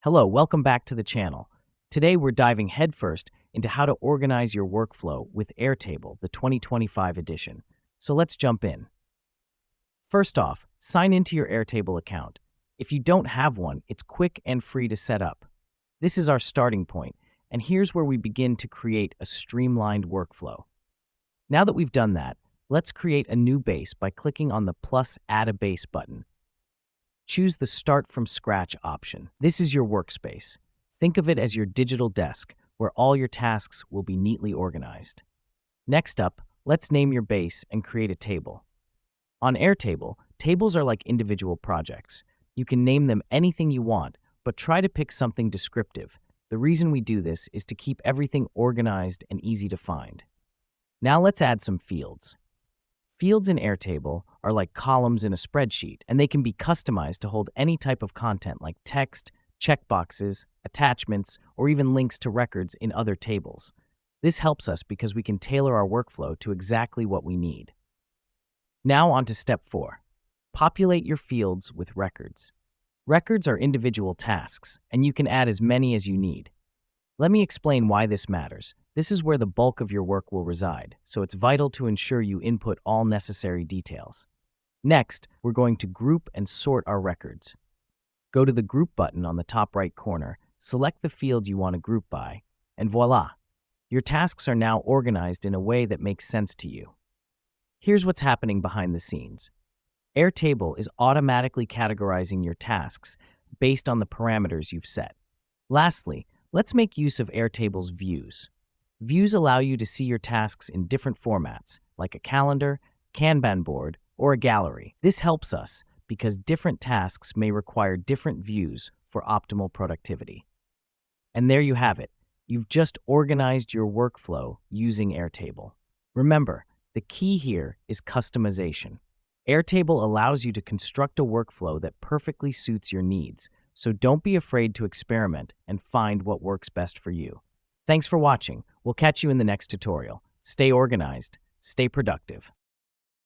Hello, welcome back to the channel. Today we're diving headfirst into how to organize your workflow with Airtable, the 2025 edition. So let's jump in. First off, sign into your Airtable account. If you don't have one, it's quick and free to set up. This is our starting point, and here's where we begin to create a streamlined workflow. Now that we've done that, let's create a new base by clicking on the plus Add a Base button. Choose the Start from Scratch option. This is your workspace. Think of it as your digital desk, where all your tasks will be neatly organized. Next up, let's name your base and create a table. On Airtable, tables are like individual projects. You can name them anything you want, but try to pick something descriptive. The reason we do this is to keep everything organized and easy to find. Now let's add some fields. Fields in Airtable are like columns in a spreadsheet, and they can be customized to hold any type of content like text, checkboxes, attachments, or even links to records in other tables. This helps us because we can tailor our workflow to exactly what we need. Now on to step 4. Populate your fields with records. Records are individual tasks, and you can add as many as you need. Let me explain why this matters. This is where the bulk of your work will reside, so it's vital to ensure you input all necessary details. Next, we're going to group and sort our records. Go to the Group button on the top right corner, select the field you want to group by, and voila! Your tasks are now organized in a way that makes sense to you. Here's what's happening behind the scenes. Airtable is automatically categorizing your tasks based on the parameters you've set. Lastly, let's make use of Airtable's views. Views allow you to see your tasks in different formats, like a calendar, Kanban board, or a gallery. This helps us because different tasks may require different views for optimal productivity. And there you have it. You've just organized your workflow using Airtable. Remember, the key here is customization. Airtable allows you to construct a workflow that perfectly suits your needs, so don't be afraid to experiment and find what works best for you. Thanks for watching. We'll catch you in the next tutorial. Stay organized, stay productive.